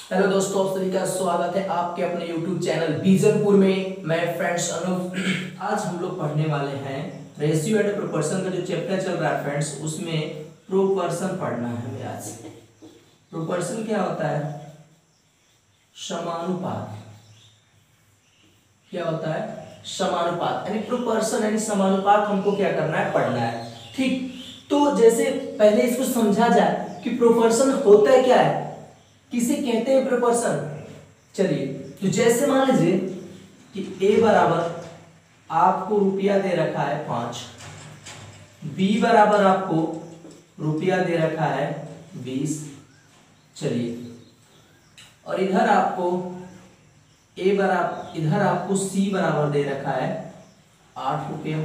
Hello दोस्तों, आप सभी का स्वागत है आपके अपने YouTube चैनल बीजनपुर में। मैं फ्रेंड्स अनूप। आज हम लोग पढ़ने वाले हैं रेशियो एंड प्रोपोर्शन का जो चैप्टर चल रहा है फ्रेंड्स, उसमें प्रोपोर्शन पढ़ना है हमें आज। प्रोपोर्शन क्या होता है? समानुपात। क्या होता है? समानुपात। यानी प्रोपोर्शन यानी समानुपात हमको क्या करना है? पढ़ना है। ठीक, तो जैसे पहले इसको समझा जाए कि प्रोपोर्शन होता क्या है, किसे कहते हैं प्रोपोर्शन। चलिए, तो जैसे मान लीजिए कि ए बराबर आपको रुपया दे रखा है 5, बी बराबर आपको रुपया दे रखा है 20। चलिए, और इधर आपको इधर आपको सी बराबर दे रखा है 8 रुपया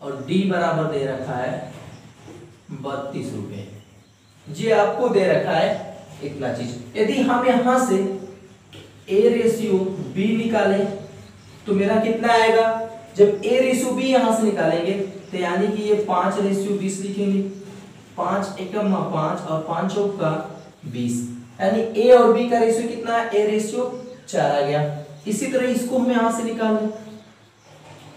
और डी बराबर दे रखा है 32 रुपये। ये आपको दे रखा है इतना चीज। यदि हम यहां से A रेशियो B निकालें तो मेरा कितना आएगा? जब A रेशियो B यहां से निकालेंगे तो यानी कि ये 5 रेशियो 20 लिखेंगे। 5 एकम 5 और 5 चौक का 20, यानी A और B का रेशियो कितना है? A रेशियो 4 आ गया। इसी तरह इसको हम यहां से निकाल लें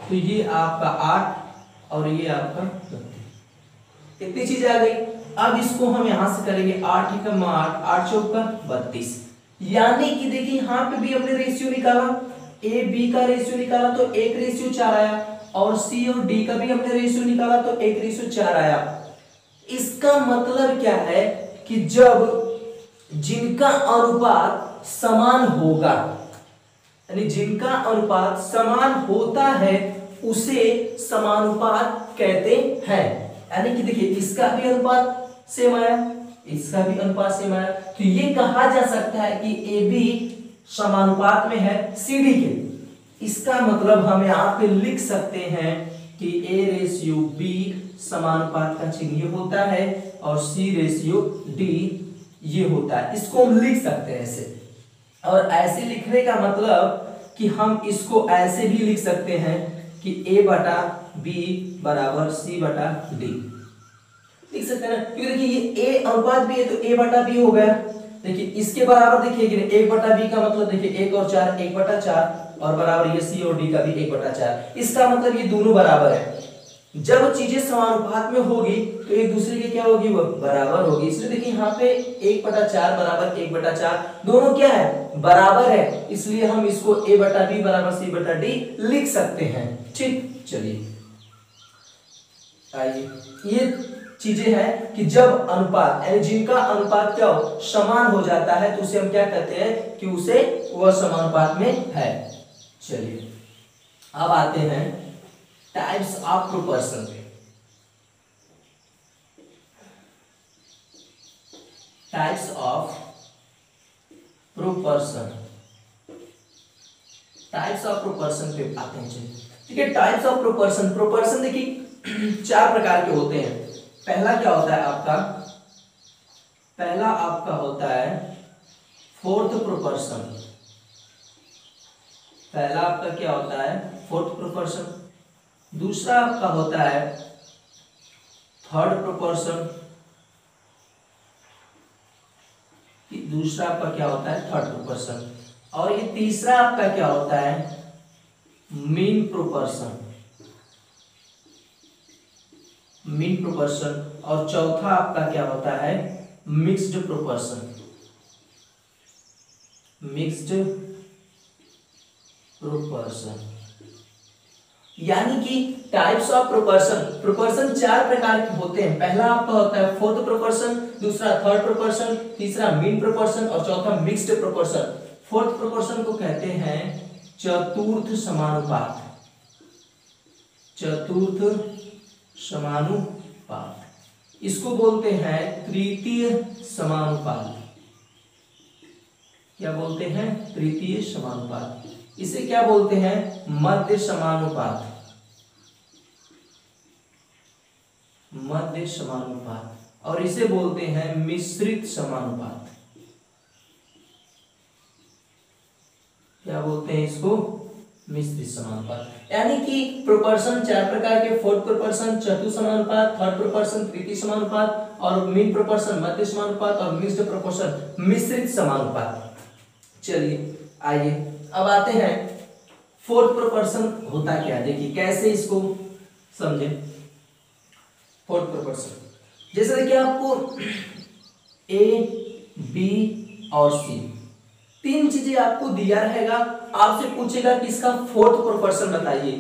तो ये आपका 8 और ये आपका 32। इतनी चीज आ गई। अब इसको हम यहां से करेंगे 8 एकम 8, 8 चौक का 32, यानी कि देखिए यहां पे भी हमने रेशियो निकाला, ए बी का रेशियो निकाला तो 1 रेशियो 4 आया, और सी और डी का भी हमने रेशियो निकाला तो 1 रेशियो 4 आया। इसका मतलब क्या है कि जब जिनका अनुपात समान होगा, यानी जिनका अनुपात समान होता है उसे समानुपात कहते हैं। यानी कि देखिए इसका भी अनुपात सेम आया, इसका भी अनुपात सेम आया, तो ये कहा जा सकता है कि ए बी समानुपात में है सी डी के। इसका मतलब हम यहाँ पे लिख सकते हैं कि ए रेशियो बी समानुपात का चिन्ह ये होता है और सी रेशियो डी ये होता है। इसको हम लिख सकते हैं ऐसे। और ऐसे लिखने का मतलब कि हम इसको ऐसे भी लिख सकते हैं कि a बटा बी बराबर सी बटा डी, लिख सकते हैं ना, क्योंकि देखिए ये a अनुपात भी है तो a बटा बी हो गया। देखिए इसके बराबर देखिए 1 बटा बी का मतलब देखिए 1 और 4 1 बटा 4 और बराबर ये सी और डी का भी 1 बटा 4। इसका मतलब ये दोनों बराबर है। जब चीजें समानुपात में होगी तो एक दूसरे के क्या होगी? वो बराबर होगी। इसलिए देखिए यहाँ पे 1 बटा 4 बराबर 1 बटा 4 दोनों क्या है? बराबर है। इसलिए हम इसको a बटा बी बराबर सी बटा डी लिख सकते हैं। ठीक, चलिए आइए, ये चीजें हैं कि जब अनुपात यानी जिनका अनुपात क्या हो? समान हो जाता है तो उसे हम क्या कहते हैं कि उसे वह समानुपात में है। चलिए अब आते हैं टाइप्स ऑफ प्रोपोर्शन पे। Types of proportion, types of proportion पे आते हैं। चलिए ठीक है, टाइप्स ऑफ प्रोपोर्शन। प्रोपोर्शन देखिए 4 प्रकार के होते हैं। पहला क्या होता है आपका? पहला आपका होता है फोर्थ प्रोपोर्शन। पहला आपका क्या होता है? Fourth proportion. दूसरा आपका होता है थर्ड प्रोपोर्शन। दूसरा आपका क्या होता है? Third proportion. और ये तीसरा आपका क्या होता है? Mean proportion. Mean proportion. और चौथा आपका क्या होता है? Mixed proportion. Mixed proportion. यानी कि टाइप्स ऑफ प्रोपोर्शन, प्रोपोर्शन 4 प्रकार के होते हैं। पहला आपका होता है फोर्थ प्रोपोर्शन, दूसरा थर्ड प्रोपोर्शन, तीसरा मीन प्रोपोर्शन और चौथा मिक्स्ड प्रोपोर्शन। फोर्थ प्रोपोर्शन को कहते हैं चतुर्थ समानुपात। चतुर्थ समानुपात, इसको बोलते हैं तृतीय समानुपात। क्या बोलते हैं? तृतीय समानुपात। इसे क्या बोलते हैं? मध्य समानुपात। मध्य समानुपात। और इसे बोलते हैं मिश्रित समानुपात। क्या बोलते हैं इसको? मिश्रित समानुपात। यानी कि प्रोपोर्शन 4 प्रकार के, फोर्थ प्रोपोर्शन, चतुर्थ समानुपात, थर्ड प्रोपोर्शन तृतीय समानुपात, और मीन प्रोपोर्शन मध्य समानुपात, और मिक्स्ड प्रोपोर्शन मिश्रित समानुपात। चलिए आइए अब आते हैं फोर्थ प्रोपोर्शन होता क्या है, देखिए कैसे इसको समझे। फोर्थ प्रोपोर्शन जैसे देखिए आपको ए बी और सी तीन चीजें आपको दिया रहेगा, आपसे पूछेगा कि इसका फोर्थ प्रोपोर्शन बताइए,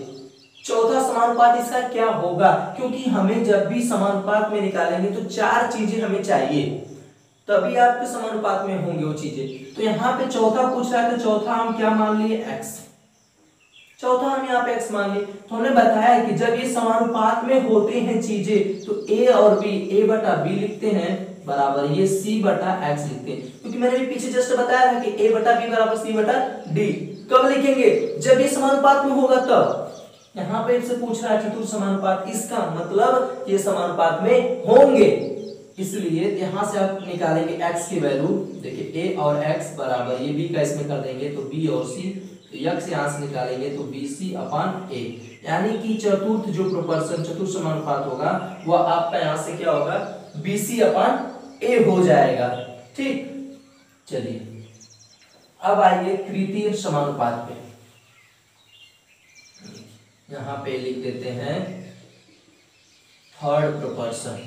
चौथा समानुपात इसका क्या होगा, क्योंकि हमें जब भी समानुपात में निकालेंगे तो चार चीजें हमें चाहिए, तभी आपके समानुपात में होंगे वो चीजें। तो यहाँ पे चौथा पूछ रहा है, तो चौथा हम क्या मान लिए, x। चौथा हम यहाँ पे x मान लिए। तो हमने बताया कि जब ये समानुपात में होते हैं चीजें तो a और b, a बटा b लिखते हैं बराबर ये c बटा x लिखते हैं, क्योंकि मैंने भी पीछे जस्ट बताया था कि a बटा b बराबर c बटा d। कब लिखेंगे, जब ये समानुपात में होगा तब। यहाँ पे से पूछ रहा है चतुर्थ समानुपात, इसका मतलब ये समानुपात में होंगे, इसलिए यहां से आप निकालेंगे x की वैल्यू। देखिए a और x बराबर ये b का इसमें कर देंगे तो b और c, तो x यहां से निकालेंगे तो bc अपान a, यानी कि चतुर्थ जो प्रोपोर्शन चतुर्थ समानुपात होगा वह आपका यहां से क्या होगा, bc अपान a हो जाएगा। ठीक, चलिए अब आइए तृतीय समानुपात पे, यहां पे लिख देते हैं थर्ड प्रोपोर्शन।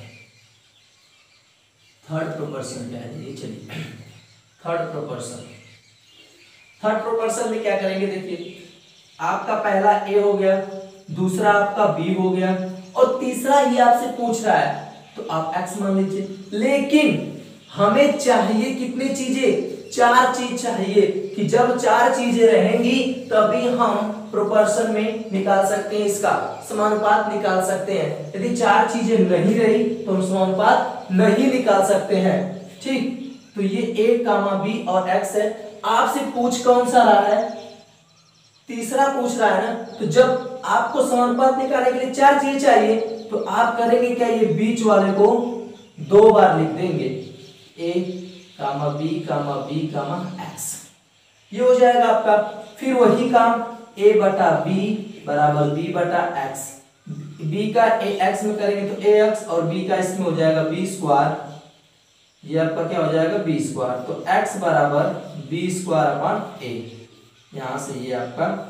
थर्ड प्रोपोर्शन क्या है, ये चलिए थर्ड प्रोपोर्शन। थर्ड प्रोपोर्शन में क्या करेंगे, देखिए आपका पहला a हो गया, दूसरा आपका b हो गया, और तीसरा ये आपसे पूछ रहा है तो आप x मान लीजिए। लेकिन हमें चाहिए कितनी चीजें, चार चीज चाहिए, कि जब चार चीजें रहेंगी तभी हम प्रोपोर्शन में निकाल सकते हैं, इसका समानुपात निकाल सकते हैं। यदि चार चीजें नहीं रही तो हम समानुपात नहीं निकाल सकते हैं। ठीक, तो ये a कामा b और x है। आपसे पूछ कौन सा रहा है, तीसरा पूछ रहा है ना, तो जब आपको समानुपात निकालने के लिए चार चीजें चाहिए तो आप करेंगे क्या, ये बीच वाले को दो बार लिख देंगे, a comma b comma b comma x, ये हो जाएगा आपका। फिर वही काम a बटा b बराबर b बटा x, b का x में करेंगे तो ax, और b का इसमें हो जाएगा b स्क्वायर, ये आपका क्या हो जाएगा b स्क्वायर, तो x बराबर b स्क्वायर अपान a, यहां से ये आपका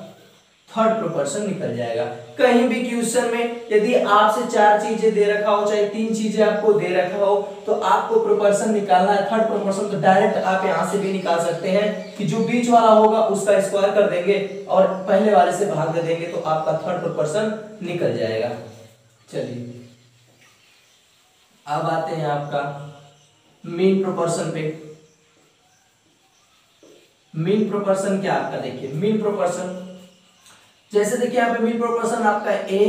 थर्ड प्रोपोर्शन निकल जाएगा। कहीं भी क्वेश्चन में यदि आपसे चार चीजें दे रखा हो, चाहे तीन चीजें आपको दे रखा हो, तो आपको प्रोपोर्शन निकालना है थर्ड प्रोपोर्शन, तो डायरेक्ट आप यहां से भी निकाल सकते हैं कि जो बीच वाला होगा उसका स्क्वायर कर देंगे और पहले वाले से भाग दे देंगे, तो आपका थर्ड प्रोपोर्शन निकल जाएगा। चलिए अब आते हैं आपका मीन प्रोपोर्शन पे। मीन प्रोपोर्शन क्या आपका, देखिए मीन प्रोपोर्शन जैसे देखिए यहाँ पे मीन प्रोपोर्शन आपका a,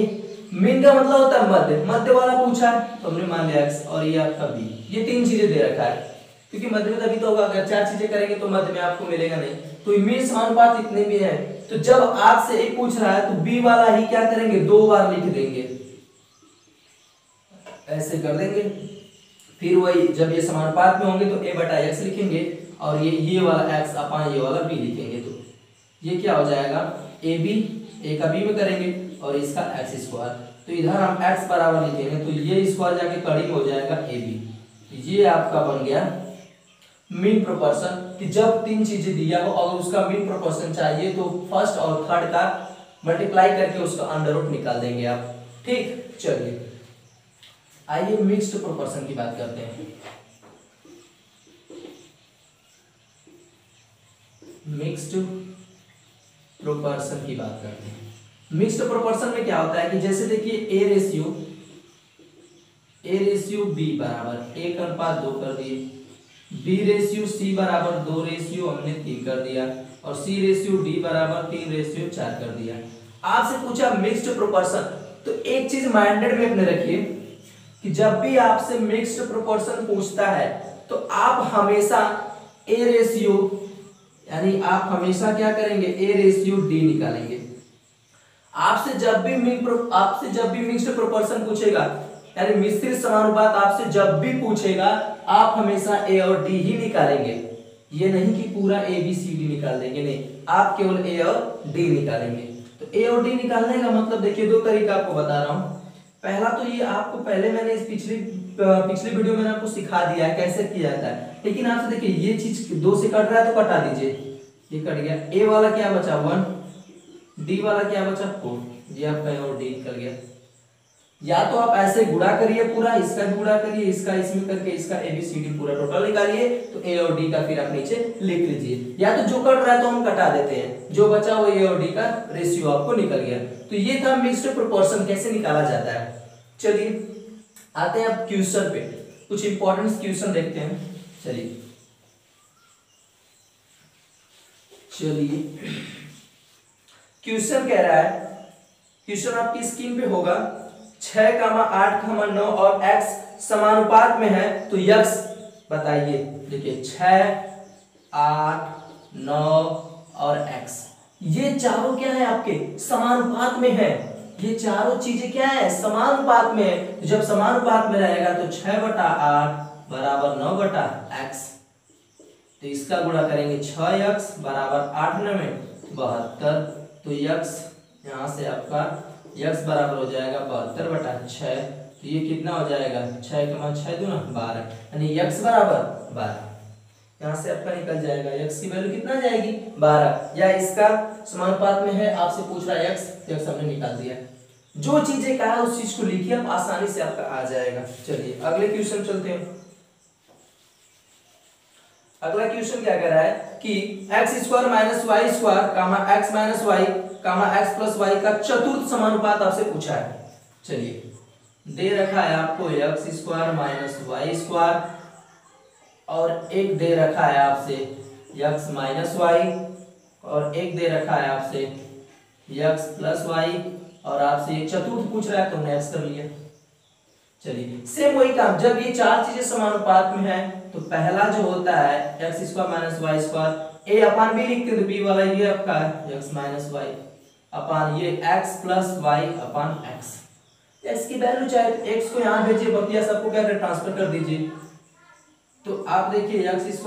मीन का मतलब होता है मध्य, मध्य वाला पूछा है तो हमने मान लिया x, और ये आपका b, ये तीन चीजें दे रखा है, क्योंकि मध्य में तभी तो होगा, अगर चार चीजें करेंगे तो मध्य में आपको मिलेगा नहीं। तो मीन समानुपात इतने भी है, तो जब आपसे a पूछ रहा है तो b वाला ही क्या करेंगे, दो बार लिख देंगे, ऐसे कर देंगे। फिर वही जब ये समानुपात में होंगे तो a बटा x लिखेंगे, और ये वाला x अपान ये वाला b लिखेंगे, तो ये क्या हो जाएगा, ए बी, ए का बी में करेंगे और इसका x स्क्वायर, तो इधर हम x बराबर लिखेंगे तो ये स्क्वायर जाके कड़ी में हो जाएगा ए बी। तो ये आपका बन गया मीन प्रोपोर्शन, कि जब तीन चीजें दिया हो और उसका मीन प्रोपोर्शन चाहिए तो फर्स्ट और थर्ड का मल्टीप्लाई करके उसका अंडर रूट निकाल देंगे आप। ठीक, चलिए आइए मिक्स्ड प्रोपोर्शन की बात करते हैं। मिक्स्ड प्रोपोर्शन की बात करते हैं। मिक्स्ड प्रोपोर्शन में क्या होता है कि जैसे देखिए ए रेशियो बी बराबर 1:2 कर दिए, बी रेशियो सी बराबर 2 रेशियो हमने 3 कर दिया, और सी रेशियो डी बराबर 3 रेशियो 4 कर दिया। आपसे पूछा मिक्स्ड प्रोपोर्शन, तो एक चीज माइंडेड में अपने रखिए कि जब भी आपसे मिक्स्ड प्रोपोर्शन पूछता है तो आप हमेशा ए रेशियो, यानी आप हमेशा क्या करेंगे, ए रेशियो डी निकालेंगे। आपसे जब भी मिक्स्ड प्रोपोर्शन पूछेगा, यानी मिश्रित समानुपात आपसे जब भी पूछेगा, आप हमेशा ए और डी ही निकालेंगे। ये नहीं कि पूरा ए बी सी डी निकाल देंगे, नहीं, आप केवल ए और डी निकालेंगे। ए और डी निकालने का मतलब देखिए दो तरीका आपको बता रहा हूँ। पहला तो ये आपको पहले मैंने इस पिछली वीडियो में आपको सिखा दिया है कैसे किया जाता है, लेकिन आपसे देखिए ये चीज 2 से कट रहा है तो कटा दीजिए, ये कट गया। ए वाला क्या बचा 1, डी वाला क्या बचा 4, ये आपका ए और डी निकल गया। या तो आप ऐसे गुणा करिए पूरा, इसका भी गुणा करिए, इसका इसमें करके इसका ABCD पूरा टोटल निकालिए, तो ए और डी का फिर आप नीचे लिख लीजिए। या तो जो कट रहा है तो हम कटा देते हैं, जो बचा वो ए और डी का रेशियो आपको निकल गया। तो ये था मिक्स्ड प्रोपोर्शन कैसे निकाला जाता है। चलिए आते हैं अब क्वेश्चन पे, कुछ इंपॉर्टेंट क्वेश्चन देखते हैं। चलिए क्वेश्चन कह रहा है, क्वेश्चन आपकी स्क्रीन पे होगा, 6, 8, 9 और x समानुपात में है तो x बताइए। देखिए 6, 8, 9 और x ये चारों क्या है आपके समानुपात में है। ये चारों चीजें क्या है समानुपात में है। तो जब समानुपात में रहेगा तो 6/8 बराबर 9/x, तो इसका गुणा करेंगे 6x बराबर 8 में 72, तो x यहाँ से आपका x बराबर हो जाएगा 72/6, तो ये कितना हो जाएगा 6 × 6 × 12, यानी x बराबर 12। यहाँ से आपका निकल जाएगा x की वैल्यू कितना जाएगी 12, या इसका समानुपात में है आपसे पूछ रहा है x हमने निकाल दिया। जो चीजें कहा है उस चीज को लिखिए, आप आसानी से आपका आ जाएगा। चलिए अगले क्वेश्चन चलते हैं। अगला क्वेश्चन क्या कह रहा है कि x² - y² x - y x + y का चतुर्थ समानुपात आपसे पूछा है। चलिए दे रखा है आपको x² - y² और एक दे रखा है आपसे x - y और एक दे रखा है आपसे x + y और आपसे एक चतुर्थ पूछ रहा है तो हमने x कर लिया। चलिए सेम वही काम, जब ये चार चीजें समानुपात में है तो पहला जो होता है x² - y² a/b लिखते हैं, तो b वाला ये आपका है x - y अपान ये x + y/x। x की वैल्यू चाहे तो x को यहाँ भेजिए, बकिया सबको क्या कर ट्रांसफर कर दीजिए। तो आप देखिए x² -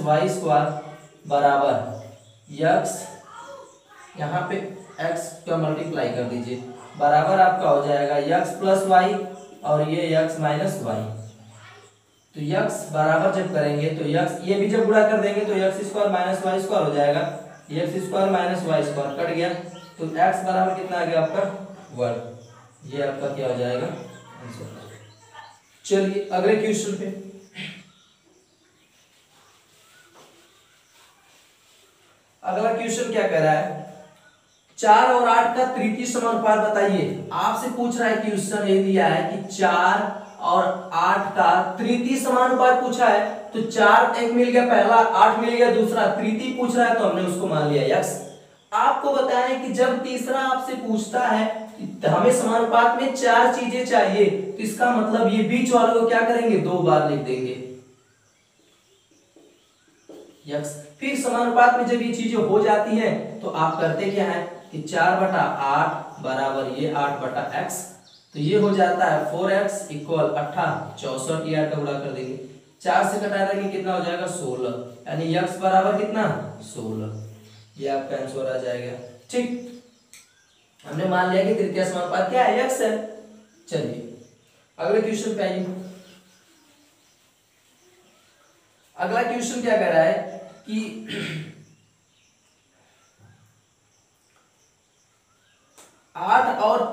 y² बराबर x, यहाँ पे x का मल्टीप्लाई कर दीजिए, बराबर आपका हो जाएगा x + y और ये x - y। तो x बराबर जब करेंगे तो x ये भी जब गुणा कर देंगे तो x² - y² हो जाएगा, x² - y² कट गया, तो x बराबर कितना आ गया आपका 1। ये आपका क्या हो जाएगा आंसर। चलिए अगले क्वेश्चन पे। अगला क्वेश्चन क्या कह रहा है, 4 और 8 का तृतीय समानुपात बताइए। आपसे पूछ रहा है क्वेश्चन ये दिया है कि 4 और 8 का तृतीय समानुपात पूछा है, तो 4 एक मिल गया पहला, 8 मिल गया दूसरा, तृतीय पूछ रहा है तो हमने उसको मान लिया x। आपको बताया है कि जब तीसरा आपसे पूछता है कि हमें समानुपात में 4 चीजें चाहिए, तो इसका मतलब ये बीच वालों को क्या करेंगे 2 बार लिख देंगे x। फिर समानुपात में जब ये चीजें हो जाती हैं तो आप करते क्या है कि 4/8 बराबर ये 8/x, तो ये हो जाता है 4x = 18 64, ये का गुणा कर देंगे, 4 से घटा देंगे कितना हो जाएगा 16, यानी x बराबर कितना 16, ये आपका आंसर आ जाएगा। ठीक, हमने मान लिया कि तृतीय समानुपात क्या है x है। चलिए अगले क्वेश्चन पे आइए। अगला क्वेश्चन क्या कह रहा है कि 8 और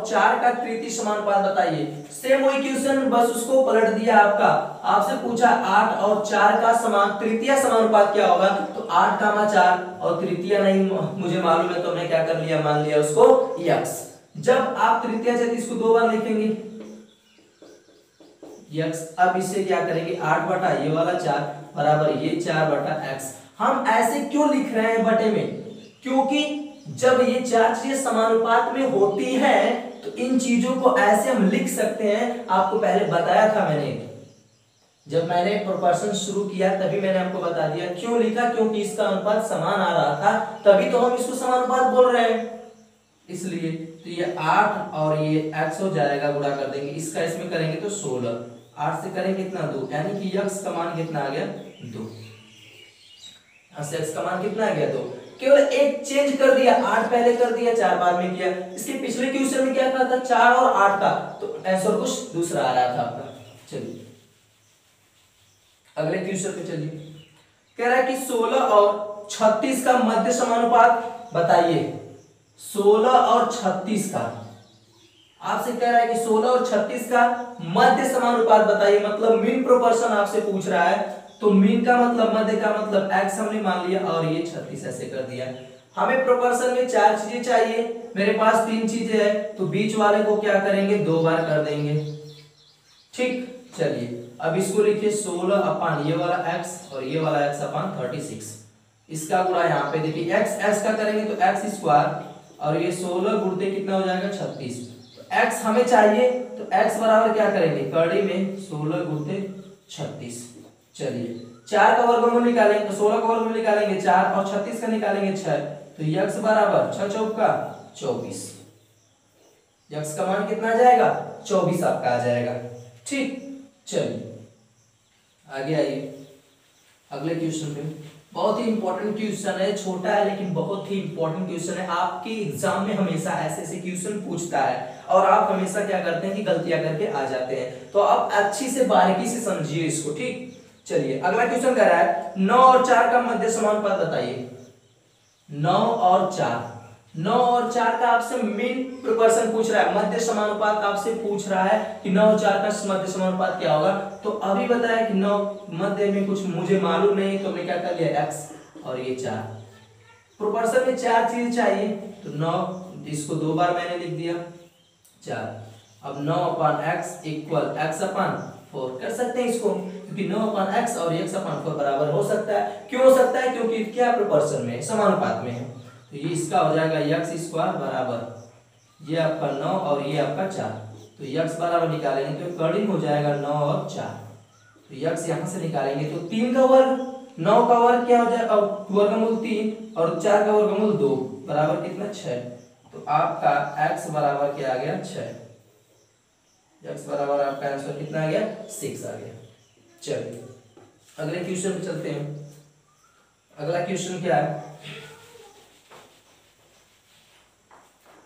4 का तृतीय समानुपात बताइए। सेम वही क्वेश्चन, बस उसको पलट दिया आपका। आपसे पूछा 8 और 4 का तृतीय समानुपात क्या होगा, तो 8, 4 और तृतीय नहीं मुझे मालूम है, तो मैं क्या कर लिया मान लिया उसको x। जब आप तृतीय से इसको 2 बार लिखेंगे x, अब इससे क्या करेंगे 8 बटा ये वाला 4 बराबर ये 4/x। हम ऐसे क्यों लिख रहे हैं बटे में, क्योंकि जब ये 4 चीजें समानुपात में होती हैं तो इन चीजों को ऐसे हम लिख सकते हैं। आपको पहले बताया था मैंने, जब मैंने प्रोपोर्शन शुरू किया तभी मैंने आपको बता दिया क्यों लिखा, क्योंकि इसका अनुपात समान आ रहा था, तभी तो हम इसको समानुपात बोल रहे हैं इसलिए। तो ये 8 और ये x हो जाएगा, गुणा कर देंगे, इसका इसमें करेंगे तो 16, 8 से करेंगे कितना 2, यानी कि x का मान कितना आ गया 2। यहाँ से x का मान कितना आ गया 2। केवल एक चेंज कर दिया, 8 पहले कर दिया, 4 बाद में किया। इसके पिछले क्वेश्चन में क्या कहा था, 4 और 8 का, तो आंसर कुछ दूसरा आ रहा था आपका। चलिए अगले क्वेश्चन पे चलिए। कह रहा है कि 16 और 36 का मध्य समानुपात बताइए। 16 और 36 का आपसे कह रहा है कि 16 और 36 का मध्य समानुपात बताइए, मतलब मीन प्रोपोर्शन आपसे पूछ रहा है। तो मीन का मतलब, मध्य का मतलब x हमने मान लिया और ये 36 ऐसे कर दिया। हमें प्रोपोर्शन में 4 चीजें चाहिए, मेरे पास 3 चीजें है, तो बीच वाले को क्या करेंगे, 2 बार कर देंगे। ठीक, चलिए अब इसको लिखिए 16 अपान ये वाला x और ये वाला x अपान 36। इसका गुणा यहाँ पे देखिए x का करेंगे तो x स्क्वायर और ये 16 गुणते कितना हो जाएगा 36। तो x हमें चाहिए तो x बराबर क्या करेंगे, कड़ी में 16 गुणते 36। चलिए 4 का वर्गमूल निकालेंगे तो 16 का वर्गमूल निकालेंगे 4 और 36 का निकालेंगे 6, तो x बराबर 6 चौका 24। x का मान कितना आ जाएगा, 24 आपका आ जाएगा। ठीक, चलिए आगे आइए अगले क्वेश्चन पे। बहुत ही इंपॉर्टेंट क्वेश्चन है, छोटा है लेकिन बहुत ही इंपॉर्टेंट क्वेश्चन है। आपके एग्जाम में हमेशा ऐसे ऐसे क्वेश्चन पूछता है और आप हमेशा क्या करते हैं कि गलतियां करके आ जाते हैं, तो आप अच्छी से बारीकी से समझिए इसको। ठीक, चलिए अगला क्वेश्चन कह रहा है 9 और 4 का मध्य समानुपात बताइए। 9 और 4, 9 और 4 का आपसे मीन प्रोपोर्शन पूछ रहा है, मध्य समानुपात आपसे पूछ रहा है कि 9 और 4 का मध्य समानुपात क्या होगा। तो अभी बताया कि 9 मध्य में कुछ मुझे मालूम नहीं, तो मैं क्या कर लिया x और ये 4। प्रोपोर्शन में 4 चीज चाहिए, तो 9 इसको 2 बार मैंने लिख दिया 4। अब 9 अपान x इक्वल x अपान 4 कर सकते हैं इसको, क्योंकि 9 अपान x और x अपान 4 बराबर हो सकता है। क्यों हो सकता है, क्योंकि क्या प्रोपोर्शन में, समानुपात में है। तो ये इसका हो जाएगा x स्क्वायर बराबर ये आपका 9 और ये आपका 4। तो x बराबर निकालेंगे तो कड़ी हो जाएगा 9 और 4। तो x यहां से निकालेंगे तो 3 का वर्ग, 9 का वर्ग क्या हो जाएगा, वर्गमूल 3 और 4 का वर्गमूल 2 बराबर कितना 6। तो आपका x बराबर क्या आ गया 6। x बराबर आपका आंसर कितना आ गया 6 आ गया। चलिए अगले क्वेश्चन पे चलते हैं। अगला क्वेश्चन क्या है,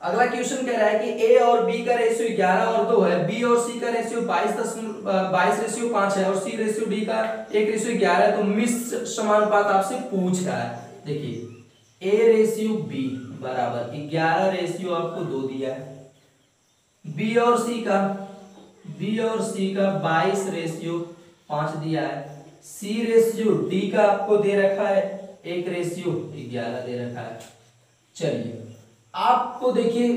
अगला क्वेश्चन कह रहा है कि a और b का रेशियो 11 और 2 है, b और c का रेशियो 22.5 है और c रेशियो d का एक रेशियो 11 है, तो मिश्र समानुपात आपसे पूछ रहा है। देखिए a रेशियो b बराबर 11 रेशियो आपको 2 दिया है, b और c का 22 रेशियो 5 दिया है, c रेशियो d का आपको दे रखा है 1 रेशियो 11 दे रखा है। चलिए आपको देखिए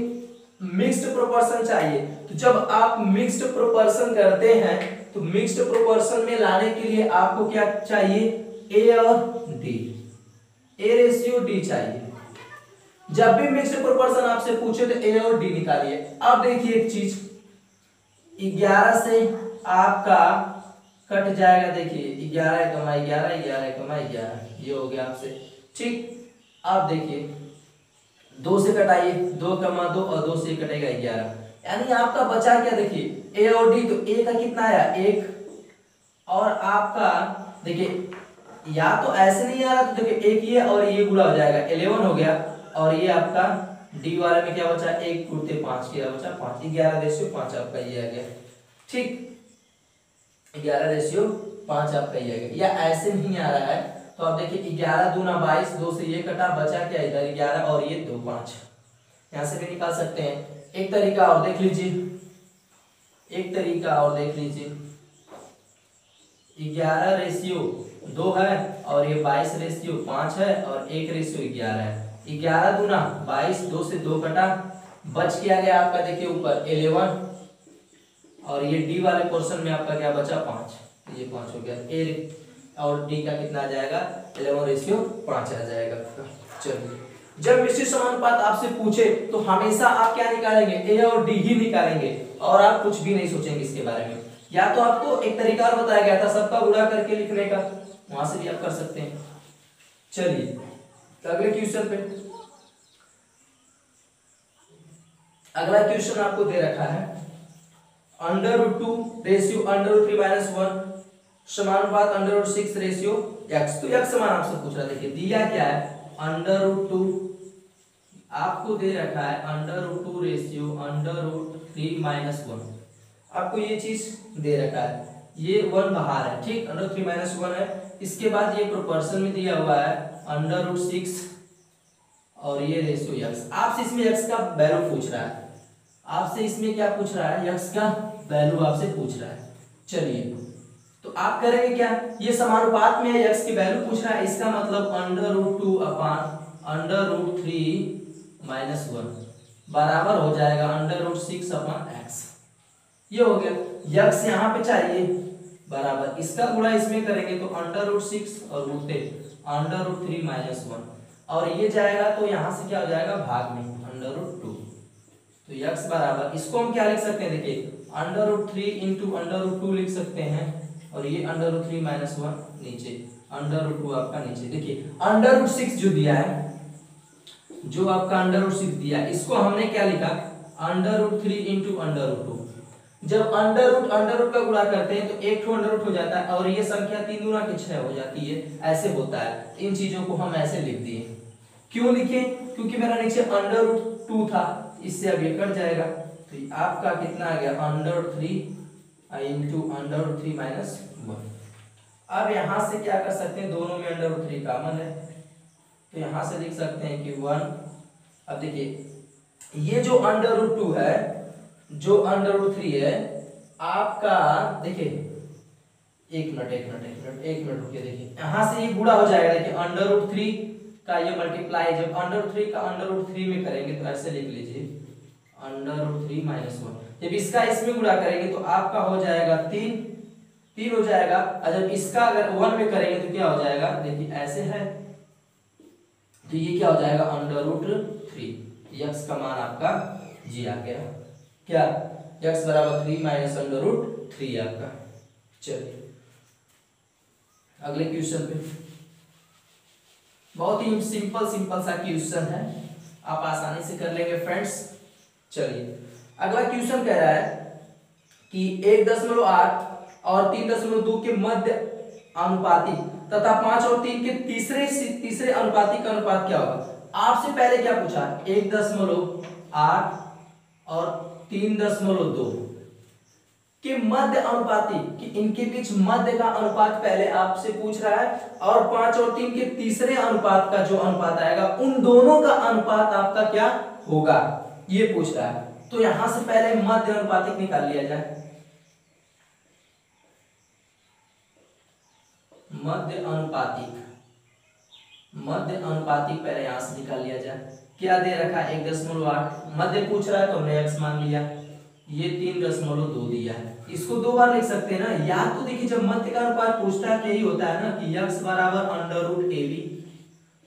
मिक्स्ड प्रोपोर्शन चाहिए, तो जब आप मिक्स्ड प्रोपोर्शन करते हैं तो मिक्स्ड प्रोपोर्शन में लाने के लिए आपको क्या चाहिए, a और d, a रेशियो d चाहिए। जब भी मिक्स्ड प्रोपोर्शन आपसे पूछे तो a और d निकालिए। अब देखिए एक चीज, 11 से आपका कट जाएगा, देखिए 11 कमा 11 11 कमा 11 ये हो गया आपसे। ठीक, अब देखिए 2 से कटाइए, 2 कमा 2 और 2 से कटेगा 11, यानी आपका बचा क्या, देखिए a और d, तो a का कितना आया 1 और आपका देखिए या तो ऐसे नहीं आ रहा, तो देखिए 1 ये और ये गुणा हो जाएगा 11 हो गया, और ये आपका d वाले में क्या बचा 1 गुणते 5 क्या बचा 5, 11 रेशियो 5 आपका ये आ गया। ठीक, 11 रेशियो 5 आपका ये आ गया, या ऐसे नहीं आ रहा है तो आप देखिए 11 दूना 22, 2 से ये कटा, बचा क्या इधर 11 और ये 2 5, यहां से भी निकाल सकते हैं। एक तरीका और देख लीजिए, एक तरीका और देख लीजिए, 11 रेशियो 2 है और ये 22 रेशियो 5 है और 1 रेशियो 11 है। 11 दूना 22, 2 से 2 कटा, बच क्या गया आपका देखिए ऊपर 11 और ये डी वाले पोर्शन में आपका क्या बचा 5, तो ये 5 हो गया। ए और डी का कितना आ जाएगा 11 रेशियो 5 आ जाएगा। चलिए जब मिश्रित समानुपात आपसे पूछे तो हमेशा आप क्या निकालेंगे, ए और डी ही निकालेंगे और आप कुछ भी नहीं सोचेंगे इसके बारे में। या तो आपको एक तरीका और बताया गया था सबका गुणा करके लिखने का, वहां से भी आप कर सकते हैं। चलिए अगले क्वेश्चन पे, अगला क्वेश्चन आपको दे रखा है √2 रेशियो √3 - 1 समानुपात √6 रेशियो x। तो x समान आपसे पूछ रहा है, देखिए दिया क्या है √2 आपको दे रखा है √2 रेशियो √3 - 1, आपको ये चीज दे रखा है, ये 1 बाहर है, ठीक, √3 - 1 है। इसके बाद ये प्रोपोर्शन में दिया हुआ है √6 और ये रेशियो x। आपसे इसमें x का वैल्यू पूछ रहा है, आपसे इसमें क्या पूछ रहा है, x का वैल्यू आपसे पूछ रहा है। चलिए तो आप करेंगे क्या, ये समानुपात में x की वैल्यू पूछ रहा है, इसका मतलब √2 अपान √3 - 1 बराबर हो जाएगा √6 अपान x। ये हो गया, x यहाँ पे चाहिए बराबर, इसका गुणा इसमें करेंगे तो √6 और उल्टे √3 - 1 और ये जाएगा तो यहाँ से क्या हो जाएगा भाग में √2। तो x बराबर, इसको हम क्या लिख सकते हैं, देखिए √3 इंटू √2 लिख सकते हैं और ये √3 - 1 नीचे √2 आपका नीचे। देखिए √6 जो दिया है, जो आपका √6 दिया है, इसको हमने क्या लिखा √3 इंटू √2। जब अंडर का गुणा करते हैं तो एक ठो अंडर हो जाता है और ये संख्या 3 दूना के 6 हो जाती है, ऐसे होता है। इन चीजों को हम ऐसे लिख दिए, क्यों लिखे, क्योंकि मेरा नीचे √2 था, इससे अब ये कट जाएगा तो आपका कितना आ गया √3 इंटू √3 - 1। अब यहां से क्या कर सकते हैं, दोनों में √3 कॉमन है तो यहां से लिख सकते हैं कि 1। अब देखिए ये जो √2 है, जो √3 है आपका, देखिए एक मिनट रुकिए, देखिए यहां से ये गुणा हो जाएगा, देखिए √3 का ये मल्टीप्लाई जब √3 का √3 में करेंगे तो ऐसे लिख लीजिए √3 - 1। जब इसका इसमें गुणा करेंगे तो आपका हो जाएगा 3 हो जाएगा, और जब इसका अगर 1 में करेंगे तो क्या हो जाएगा, देखिए ऐसे है तो ये क्या हो जाएगा √3, x का मान आपका जी आ गया, क्या x बराबर 3 - √3 आपका। चलिए अगले क्वेश्चन पे, बहुत ही सिंपल सा क्वेश्चन है, आप आसानी से कर लेंगे फ्रेंड्स। चलिए अगला क्वेश्चन कह रहा है कि 1.8 और 3.2 के मध्य अनुपाती तथा 5 और 3 के तीसरे अनुपाती का अनुपात क्या होगा। आपसे पहले क्या पूछा, 1.8 और 3.2 के मध्य अनुपाती, कि इनके बीच मध्य का अनुपात पहले आपसे पूछ रहा है, और 5 और 3 के तीसरे अनुपात का जो अनुपात आएगा उन दोनों का अनुपात आपका क्या होगा, ये पूछ रहा है। तो यहां से पहले मध्य अनुपातिक निकाल लिया जाए, मध्य अनुपातिक पहले यहां से निकाल लिया जाए। क्या दे रखा है 1.8, मध्य पूछ रहा है तो हमने x मान लिया, ये 3.2 दिया है, इसको दो बार लिख सकते हैं ना, या तो देखिए जब मध्य का अनुपात पूछता है तो यही होता है ना कि x बराबर √ab,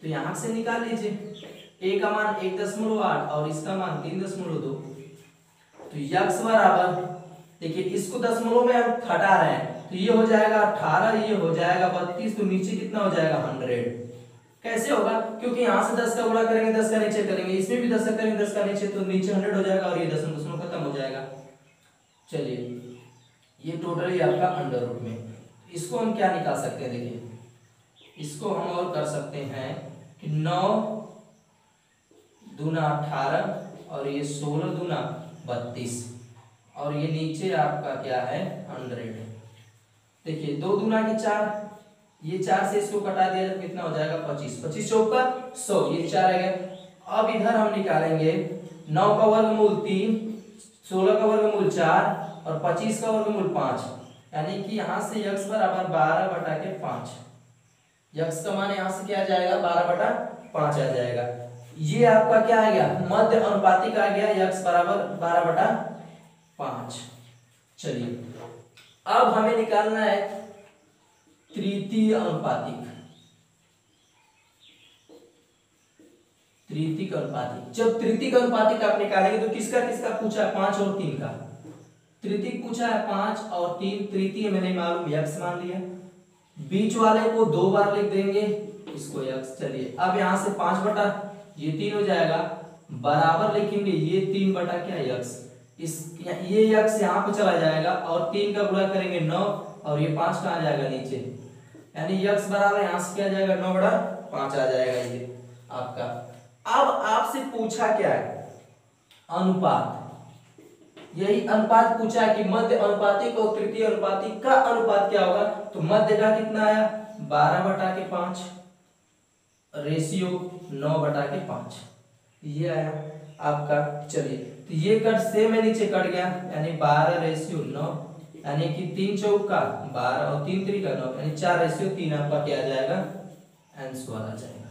तो यहां से निकाल लीजिए, a का मान 1.8 और इसका मान 3.2, तो x बराबर, देखिए इसको दशमलव में हम घटा रहे हैं तो ये हो जाएगा 18, ये हो जाएगा 32, तो नीचे कितना हो जाएगा 100। कैसे होगा, क्योंकि यहां से 10 का गुणा करेंगे 10 का नीचे करेंगे, इसमें भी 10 का करेंगे 10 का नीचे, तो नीचे 100 हो जाएगा और ये दशमलव खत्म हो जाएगा। चलिए ये टोटली आपका √ में, इसको हम क्या निकाल सकते हैं, देखिए इसको हम और कर सकते हैं कि 9 दूना 18 और ये 16 दूना 32 और ये नीचे आपका क्या है 100। देखिए 2 दूना के 4, ये 4 से इसको कटा दिया तो कितना हो जाएगा 25, 25 चौका 100, ये 4 आ गया। अब इधर हम निकालेंगे 9 का वर्गमूल 3, 16 का वर्गमूल 4 और 25 का वर्गमूल 5, यानी कि यहाँ से x बराबर 12/5, x का मान यहाँ से क्या आ जाएगा 12/5 आ जाएगा। ये आपका क्या आ गया मध्य अनुपातिक आ गया, x बराबर 12/5। चलिए अब हमें निकालना है तृतीय अनुपातिक। जब तृतीय अनुपातिक आप निकालेंगे तो किसका किसका पूछा है, 5 और 3 का। तृतीय पूछा है 5 और 3, तृतीय मैंने मालूम x मान लिया, बीच वाले को 2 बार लिख देंगे, इसको x। चलिए अब यहां से 5 बटा ये 3 हो जाएगा, बराबर लिखेंगे ये 3 बटा क्या x, इस ये x यहाँ पे चला जाएगा और 3 का गुणा करेंगे 9 और ये 5 कहाँ जाएगा नीचे, यानी x बराबर यहाँ से क्या आ जाएगा 9/5 आ जाएगा ये। आपका। अब आपसे पूछा क्या है, अनुपात। यही अनुपात पूछा है कि मध्य अनुपातिक और तृतीय अनुपातिक का अनुपात क्या होगा। तो मध्य का कितना आया 12/5, रेशियो 9/5, ये आया आपका। चलिए तो ये कट सेम में नीचे कट गया, यानी 12/9, यानी कि 3 चौका 12 और 3 त्रिका 9, यानी 4/3 आपका क्या आ जाएगा, आंसर आ जाएगा।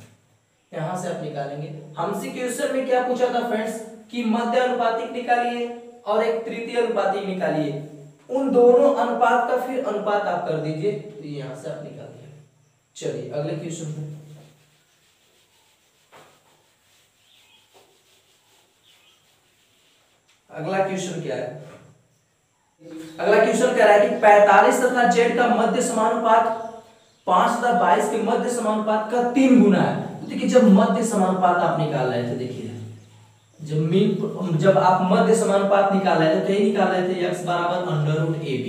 यहां से आप निकालेंगे। हमसे क्वेश्चन में क्या पूछा था फ्रेंड्स कि मध्य अनुपातिक निकालिए और एक तृतीय अनुपातिक निकालिए, उन दोनों अनुपात का फिर अनुपात आप कर दीजिए, तो यहां से आप निकाल दिए। चलिए अगले क्वेश्चन पे। अगला क्वेश्चन क्या है, अगला क्वेश्चन कह रहा है कि 45 तथा जेड का मध्य समानुपात 5 तथा 22 के मध्य समानुपात का 3 गुना है। तो देखिए जब मध्य समानुपात आप निकाल रहे थे, देखिए जब आप मध्य समानुपात निकाल रहे थे तो ये निकाल रहे थे x √ √ab,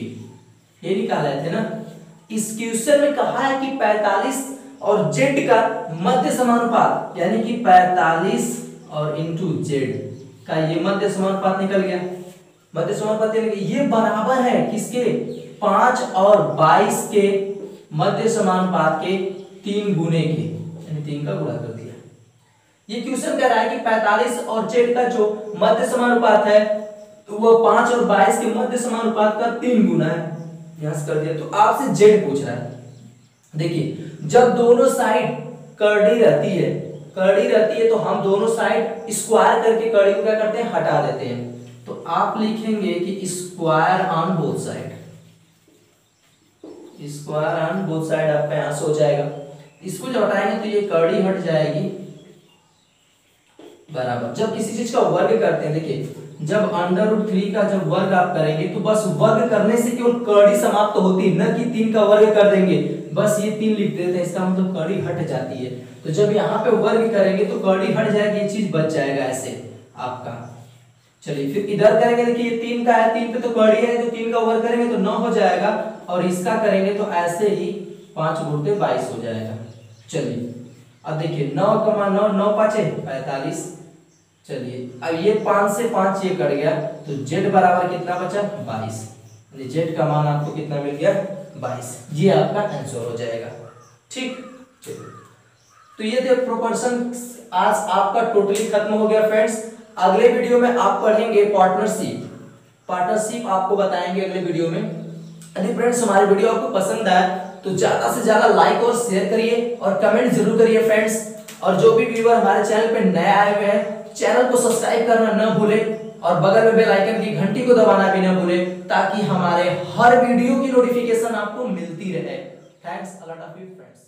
ये निकाल रहे थे ना। इस क्वेश्चन में कहा है कि 45 और z का मध्य समानुपात, यानी कि 45 और इनटू z का ये मध्य समानुपात निकल गया। मध्य समानुपात यानी कि ये बराबर है किसके, 5 और 22 के मध्य समानुपात के 3 गुने के, यानी 3 का गुणा कर दिया। ये क्वेश्चन कह रहा है कि 45 और z का जो मध्य समानुपात है तो वो 5 और 22 के मध्य समानुपात का 3 गुना है, यहां से कर दिया। तो आपसे z पूछ रहा है। देखिए जब दोनों साइड कर्ली रहती है तो हम दोनों साइड स्क्वायर करके कर्ली को क्या करते हैं, हटा देते हैं। तो आप लिखेंगे कि square on both side, square on both side आपका यहां से हो जाएगा। इसको जब हटाएंगे तो ये कर्ली हट जाएगी, बराबर। जब किसी चीज का वर्ग करते हैं, देखिए जब √3 का जब वर्ग आप करेंगे तो बस वर्ग करने से केवल कड़ी समाप्त होती है, न कि 3 का वर्ग कर देंगे, बस ये 3 लिख देते हैं, इसका मतलब कड़ी हट जाती है। तो जब यहाँ पे वर्ग करेंगे तो कड़ी हट जाएगी, ये चीज बच जाएगा ऐसे आपका। चलिए फिर इधर करेंगे, देखिए ये 3 का है, 3 पे तो कड़ी है, तो 3 का वर्ग करेंगे तो 9 हो जाएगा, और इसका करेंगे तो ऐसे ही 5 गुणित 22 हो जाएगा। चलिए अब देखिए 9 × 9 9 5 45। चलिए अब ये 5 से 5 ये कट गया, तो z बराबर कितना बचा 22, यानी z का मान आपको कितना मिल गया 22, ये आपका आंसर हो जाएगा। ठीक, चलिए तो ये थे प्रोपोर्शन। आज आपका टोटली खत्म हो गया फ्रेंड्स। अगले वीडियो में आप पढ़ेंगे पार्टनरशिप आपको बताएंगे अगले वीडियो में। यदि फ्रेंड्स हमारी वीडियो आपको पसंद आए तो ज्यादा से ज्यादा लाइक और शेयर करिए और कमेंट जरूर करिए फ्रेंड्स। और जो भी व्यूअर हमारे चैनल पे नए आए हुए हैं, चैनल को सब्सक्राइब करना न भूलें और बगल में बेल आइकन की घंटी को दबाना भी न भूलें, ताकि हमारे हर वीडियो की नोटिफिकेशन आपको मिलती रहे। Thanks a lot of you friends.